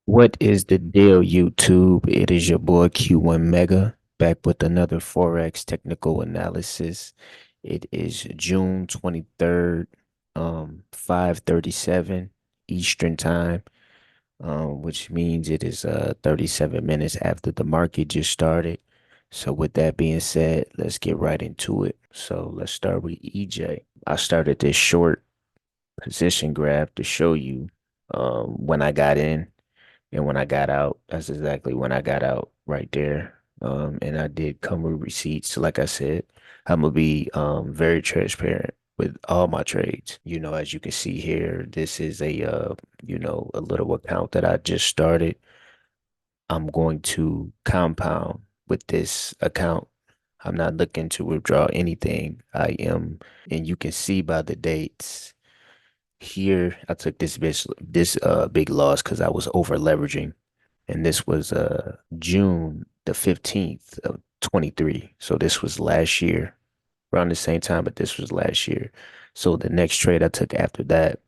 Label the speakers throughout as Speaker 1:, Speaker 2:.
Speaker 1: What is the deal, YouTube? It is your boy Q1 Mega back with another Forex technical analysis. It is June 23rd, 5:37 Eastern time, which means it is 37 minutes after the market just started. So with that being said, let's get right into it. So let's start with EJ. I started this short position graph to show you when I got in and when I got out. That's exactly when I got out right there. And I did come with receipts. Like I said, I'm gonna be very transparent with all my trades. As you can see here, this is a little account that I just started. I'm going to compound with this account. I'm not looking to withdraw anything. And you can see by the dates here, I took this big loss because I was over leveraging, and this was June the 15th of 23. So this was last year, around the same time, but this was last year. So the next trade I took after that,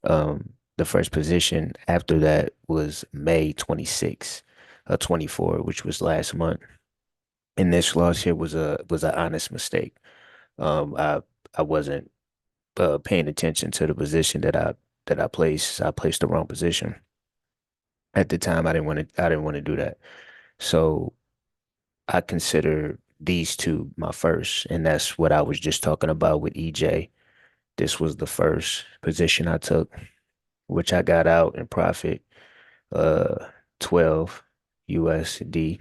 Speaker 1: the first position after that was May 26th, 24, which was last month. And this loss here was an honest mistake. I wasn't paying attention to the position that I placed. I placed the wrong position at the time. I didn't want to do that. So I consider these two my first, and that's what I was just talking about with EJ. This was the first position I took, which I got out in profit, uh, 12 USD.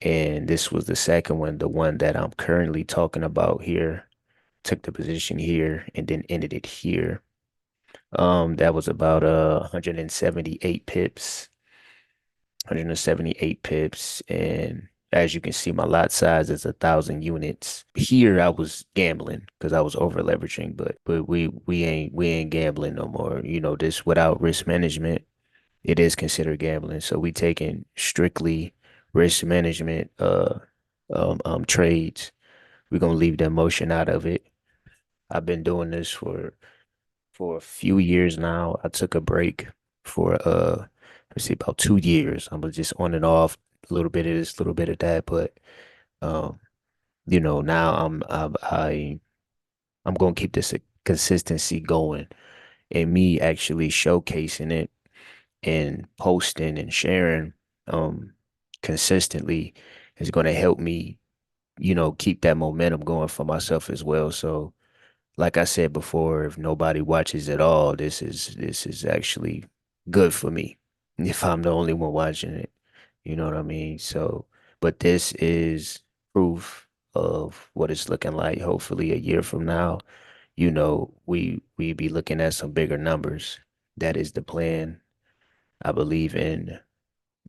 Speaker 1: And this was the second one, the one that I'm currently talking about here. Took the position here and then ended it here. That was about 178 pips, 178 pips, and as you can see, my lot size is 1,000 units. Here, I was gambling because I was over leveraging, but we ain't gambling no more. This without risk management, it is considered gambling. So we taking strictly risk management trades. We're gonna leave the emotion out of it. I've been doing this for a few years now. I took a break for let's see, about 2 years. I was just on and off, a little bit of this, a little bit of that, but um, now I'm gonna keep this consistency going, and me actually showcasing it and posting and sharing um consistently is gonna help me, keep that momentum going for myself as well. So like I said before, if nobody watches at all, this is actually good for me if I'm the only one watching it. You know what I mean? So, but this is proof of what it's looking like. Hopefully, a year from now, we be looking at some bigger numbers. That is the plan. I believe in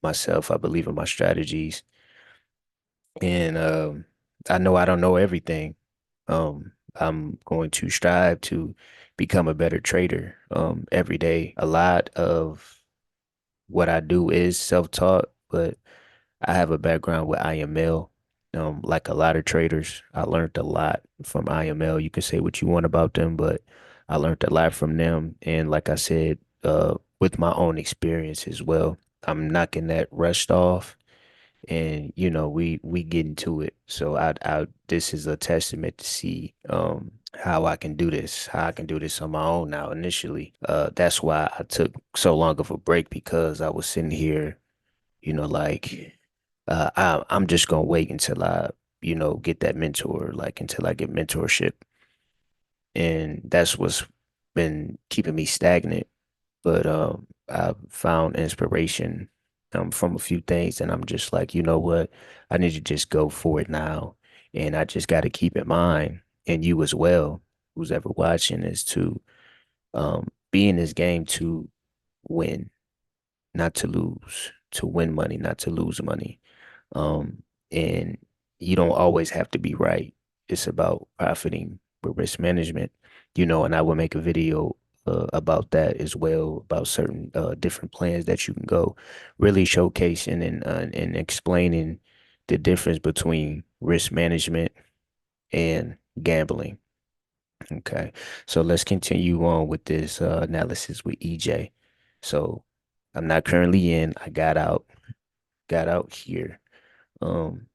Speaker 1: myself. I believe in my strategies, and I know I don't know everything. I'm going to strive to become a better trader every day. A lot of what I do is self-taught, but I have a background with IML. Like a lot of traders, I learned a lot from IML. You can say what you want about them, but I learned a lot from them. And like I said, with my own experience as well, I'm knocking that rust off, and we get into it. So I this is a testament to see how I can do this, how I can do this on my own now. Initially, that's why I took so long of a break, because I was sitting here, like I'm just gonna wait until I get that mentor, like until I get mentorship, and that's what's been keeping me stagnant. But I've found inspiration from a few things, and I'm just like, you know what? I need to just go for it now. And I just got to keep in mind, and you as well, who's ever watching, is to be in this game to win, not to lose, to win money, not to lose money. And you don't always have to be right. It's about profiting with risk management, and I will make a video about that as well, about certain different plans that you can go, really showcasing and explaining the difference between risk management and gambling. Okay, so let's continue on with this analysis with EJ. So I'm not currently in. I got out here. Um,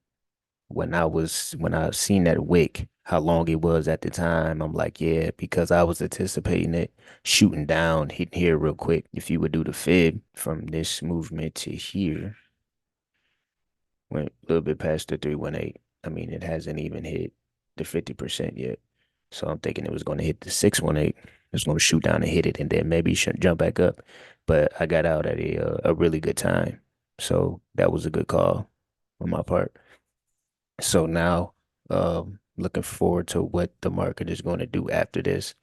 Speaker 1: when I seen that wick, how long it was at the time, I'm like, yeah, because I was anticipating it shooting down, hitting here real quick. If you would do the fib from this movement to here, went a little bit past the 318. I mean, it hasn't even hit the 50% yet. So I'm thinking it was going to hit the 618. It's going to shoot down and hit it, and then maybe jump back up. But I got out at a really good time. So that was a good call on my part. So now, looking forward to what the market is going to do after this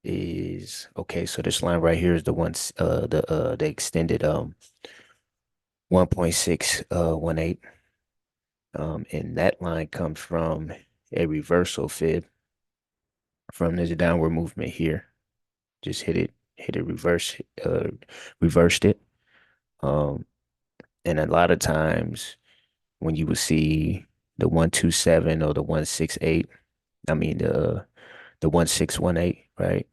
Speaker 1: is okay. So this line right here is the ones, the extended 1.618. And that line comes from a reversal fib from this downward movement here. Just hit it, reversed it. Um, and a lot of times when you would see the 127 or the 168, I mean the 1618, right?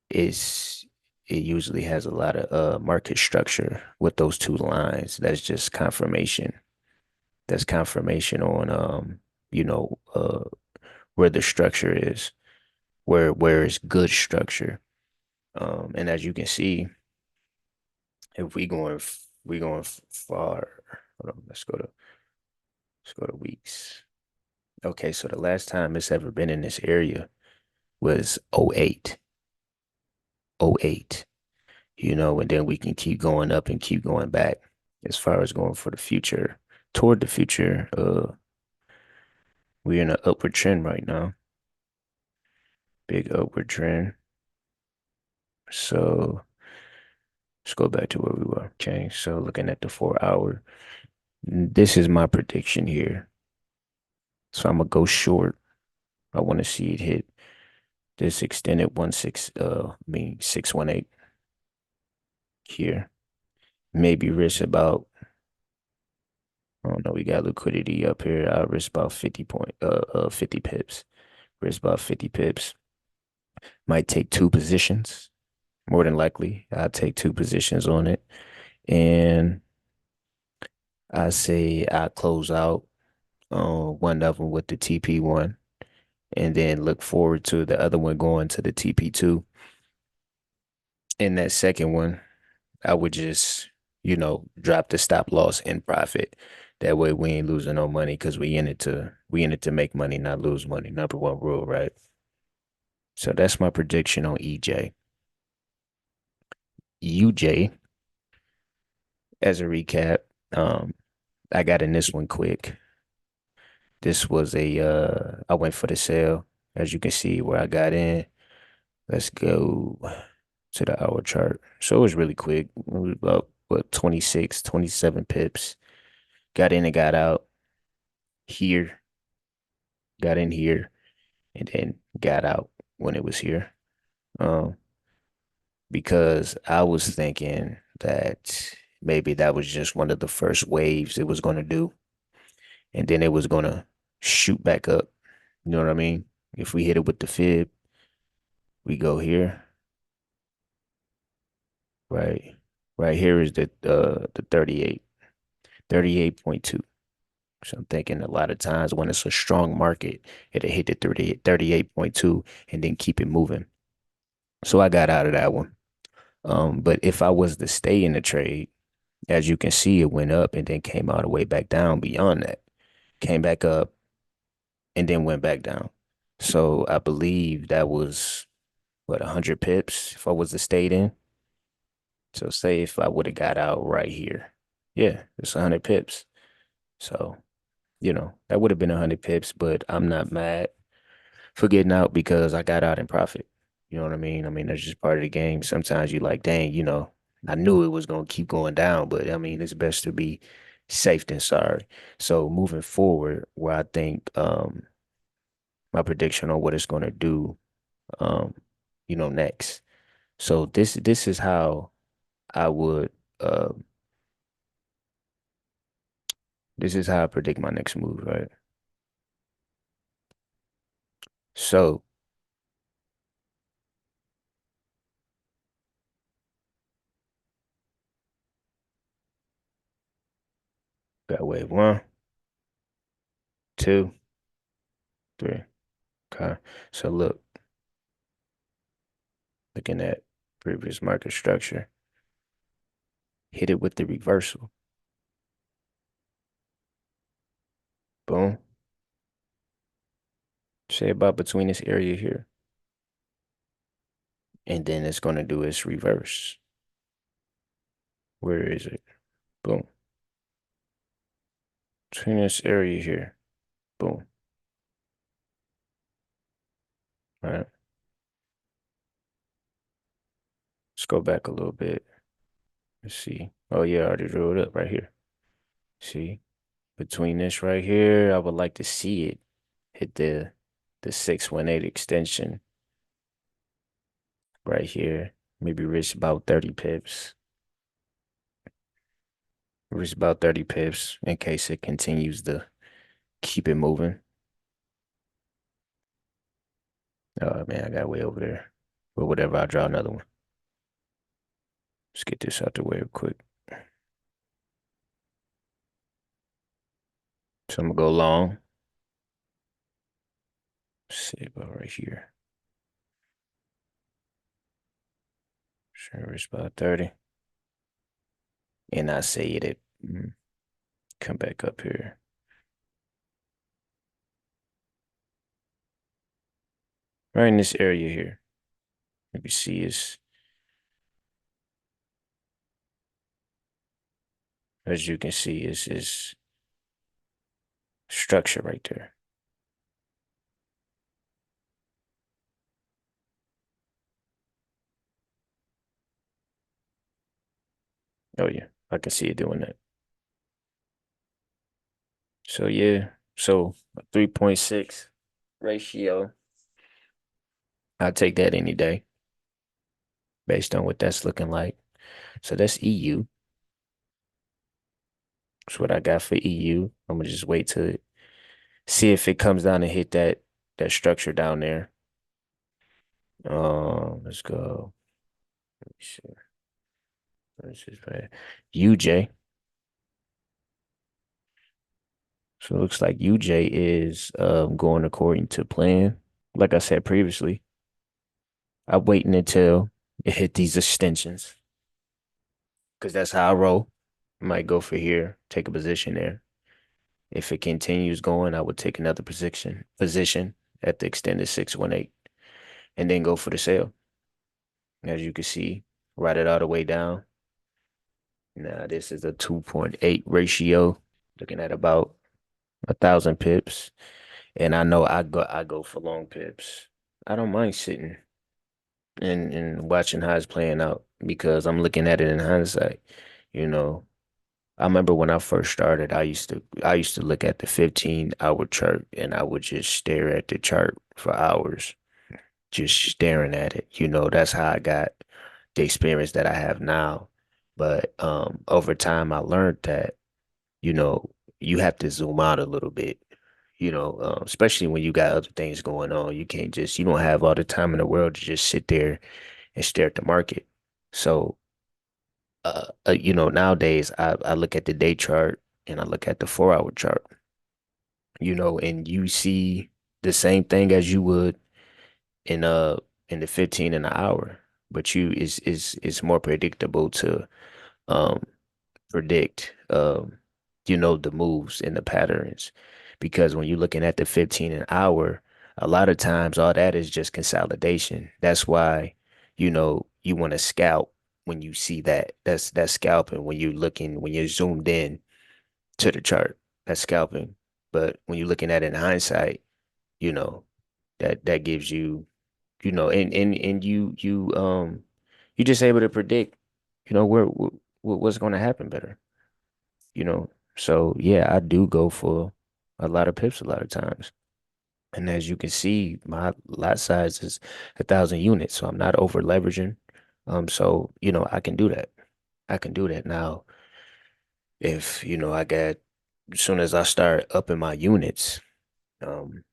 Speaker 1: Is it usually has a lot of market structure with those two lines. That's just confirmation. That's confirmation on you know, where the structure is, where it's good structure. And as you can see, if we going far, hold on, let's go to weeks. Okay, so the last time it's ever been in this area was '08, '08. You know, and then we can keep going up and keep going back as far as going for the future, toward the future. We're in an upward trend right now, big upward trend. So let's go back to where we were. Okay, so looking at the 4 hour, this is my prediction here. So I'm gonna go short. I want to see it hit this extended 618 here. Maybe risk about, I don't know, we got liquidity up here. I'll risk about 50 pips. Risk about 50 pips. Might take two positions. More than likely, I'll take two positions on it. And I say I close out one of them with the TP one, and then look forward to the other one going to the TP2. In that second one, I would just, drop the stop loss in profit. That way we ain't losing no money because we in it to make money, not lose money. Number one rule, right? So that's my prediction on EJ. UJ, as a recap, um, I got in this one quick. This was I went for the sale, as you can see where I got in. Let's go to the hour chart. So it was really quick. It was about, what, 26, 27 pips. Got in and got out here, got in here, and then got out when it was here. Um, because I was thinking that maybe that was just one of the first waves it was going to do, and then it was going to shoot back up. You know what I mean? If we hit it with the fib, we go here, right? Right here is the 38.2. So I'm thinking a lot of times when it's a strong market, it'll hit the 38.2 and then keep it moving. So I got out of that one. But if I was to stay in the trade, as you can see, it went up and then came all the way back down beyond that, came back up and then went back down. So I believe that was what, 100 pips if I was to stay in. So say if I would have got out right here, yeah, it's 100 pips. So, that would have been 100 pips, but I'm not mad for getting out because I got out in profit. You know what I mean? I mean, that's just part of the game. Sometimes you like, dang, I knew it was going to keep going down, but I mean, it's best to be safe than sorry. So moving forward, where I think my prediction on what it's going to do, um, next. So this is how I would uh this is how I predict my next move, right? So Got wave one, two, three. Okay. So look, looking at previous market structure, hit it with the reversal. Boom. Say about between this area here. And then it's going to do its reverse. Where is it? Boom. Between this area here. Boom. All right. Let's go back a little bit. Let's see. Oh yeah, I already drew it up right here. See? Between this right here, I would like to see it hit the 618 extension right here. Maybe reach about 30 pips. Reach about 30 pips in case it continues to keep it moving. Oh man, I got way over there. But whatever, I'll draw another one. Let's get this out the way real quick. So I'm gonna go long. See about right here. Sure, reach about 30. And I say it. Come back up here. Right in this area here. You can see is, as you can see, is structure right there. Oh yeah, I can see it doing that. So yeah, so a 3.6 ratio. I'll take that any day based on what that's looking like. So that's EU. That's what I got for EU. I'm gonna just wait to see if it comes down and hit that structure down there. Let's go. Let me see. This is bad. UJ. So it looks like UJ is going according to plan. Like I said previously, I'm waiting until it hit these extensions because that's how I roll. Might go for here, take a position there. If it continues going, I would take another position at the extended 618 and then go for the sale. As you can see, write it all the way down. Now this is a 2.8 ratio, looking at about 1,000 pips. And I know I go for long pips. I don't mind sitting and watching how it's playing out because I'm looking at it in hindsight. You know, I remember when I first started, I used to look at the 15-hour chart and I would just stare at the chart for hours, just staring at it. That's how I got the experience that I have now. But over time I learned that, you know, you have to zoom out a little bit, especially when you got other things going on. You don't have all the time in the world to just sit there and stare at the market. So, nowadays I look at the day chart and I look at the 4-hour chart, and you see the same thing as you would in in the 15 and an hour, but is more predictable to um predict the moves and the patterns because when you're looking at the 15 an hour, a lot of times all that is just consolidation. That's why you want to scalp when you see that's scalping when you're zoomed in to the chart. That's scalping. But when you're looking at it in hindsight, you know that gives you, and you just able to predict where what's going to happen better, you know. So yeah, I do go for a lot of pips a lot of times. And as you can see, my lot size is 1,000 units, so I'm not over leveraging. So I can do that. I can do that now. If I got as soon as I start upping my units, um,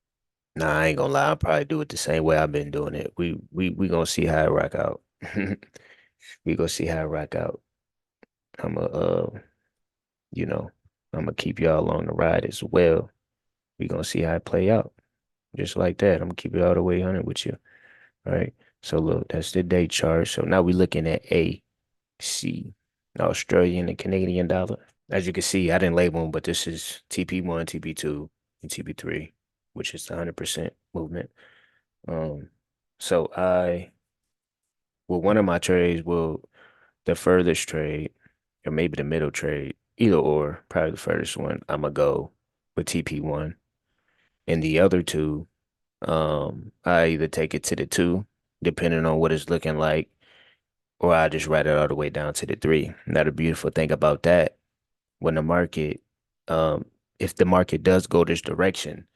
Speaker 1: nah, I ain't gonna lie, I'll probably do it the same way I've been doing it. We gonna see how it rock out. We gonna see how it rock out. I'm a you know. I'm gonna keep y'all along the ride as well. We gonna see how it play out. Just like that. I'm gonna keep it all the way 100 with you. All right. So look, that's the day chart. So now we're looking at AC, Australian and Canadian dollar. As you can see, I didn't label them, but this is TP1, TP2, and TP3, which is the 100% movement. Um, so one of my trades will, the furthest trade, or maybe the middle trade, either or, probably the furthest one, I'm gonna go with TP1. And the other two, I either take it to the two, depending on what it's looking like, or I just write it all the way down to the three. Now, the beautiful thing about that, when the market, um, if the market does go this direction,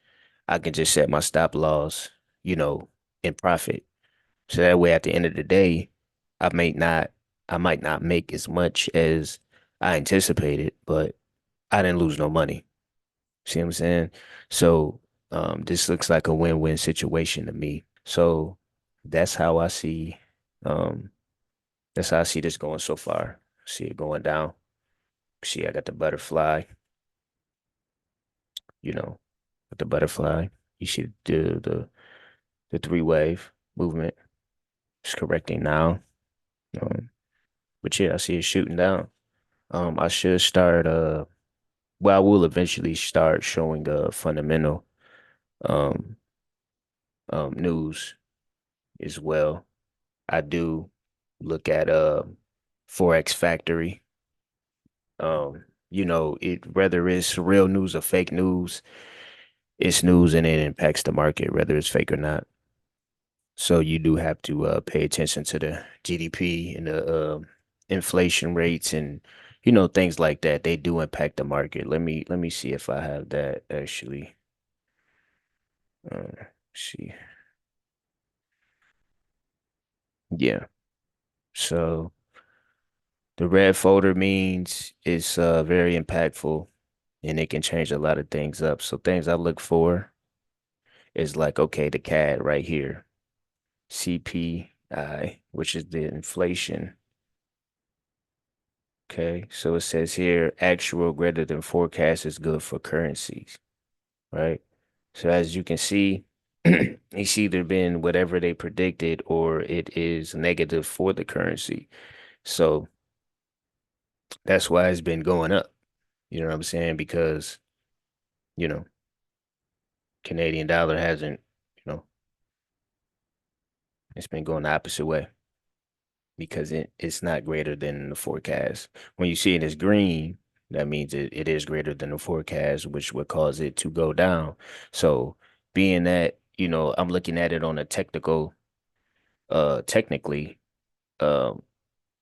Speaker 1: I can just set my stop loss, you know, in profit. So that way, at the end of the day, I may not, I might not make as much as I anticipated, but I didn't lose no money. See what I'm saying? So, this looks like a win-win situation to me. So that's how I see, um, that's how I see this going so far. See it going down. See, I got the butterfly, you know, with the butterfly. You see the three wave movement. It's correcting now. Um, but yeah, I see it shooting down. I should start well, I will eventually start showing fundamental um news as well. I do look at Forex Factory. Whether it's real news or fake news, it's news and it impacts the market, whether it's fake or not. So you do have to pay attention to the GDP and the inflation rates and things like that. They do impact the market. Let me see if I have that actually. See. Yeah. So the red folder means it's very impactful and it can change a lot of things up. So things I look for is like, okay, the CAD right here, CPI, which is the inflation. Okay, so it says here actual greater than forecast is good for currencies, right? So as you can see, it's either been whatever they predicted or it is negative for the currency. So that's why it's been going up. You know what I'm saying? Because, you know, Canadian dollar hasn't, you know, it's been going the opposite way because it's not greater than the forecast. When you see it as green, that means it is greater than the forecast, which would cause it to go down. So being that, I'm looking at it on a technically, um,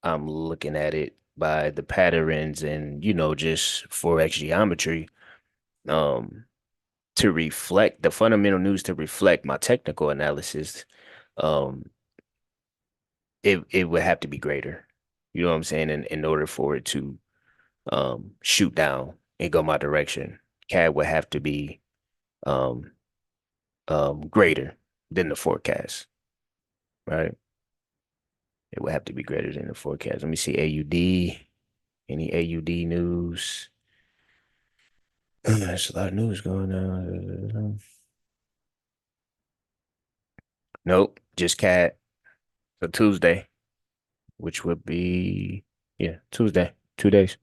Speaker 1: I'm looking at it by the patterns and, just Forex geometry, um, to reflect the fundamental news to reflect my technical analysis. Um, it would have to be greater. You know what I'm saying? In order for it to shoot down and go my direction, CAD would have to be um greater than the forecast, right? It would have to be greater than the forecast. Let me see AUD. Any AUD news? There's a lot of news going on. Nope, just CAD for Tuesday, which would be yeah, Tuesday, 2 days.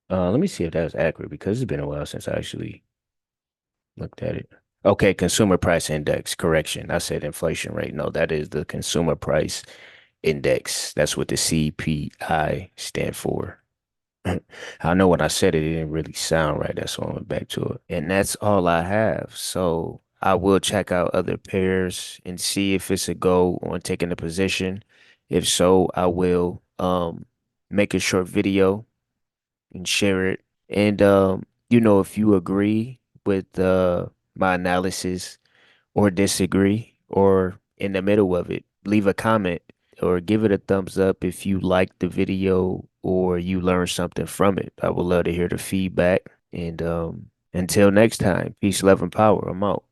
Speaker 1: Let me see if that was accurate because it's been a while since I actually looked at it. Okay, consumer price index, correction. I said inflation rate. No, that is the consumer price index. That's what the CPI stand for. I know when I said it, it didn't really sound right. That's why I went back to it. And that's all I have. So I will check out other pairs and see if it's a go on taking a position. If so, I will make a short video and share it. And if you agree with my analysis or disagree or in the middle of it, leave a comment or give it a thumbs up if you like the video or you learned something from it. I would love to hear the feedback. And until next time, peace, love, and power. I'm out.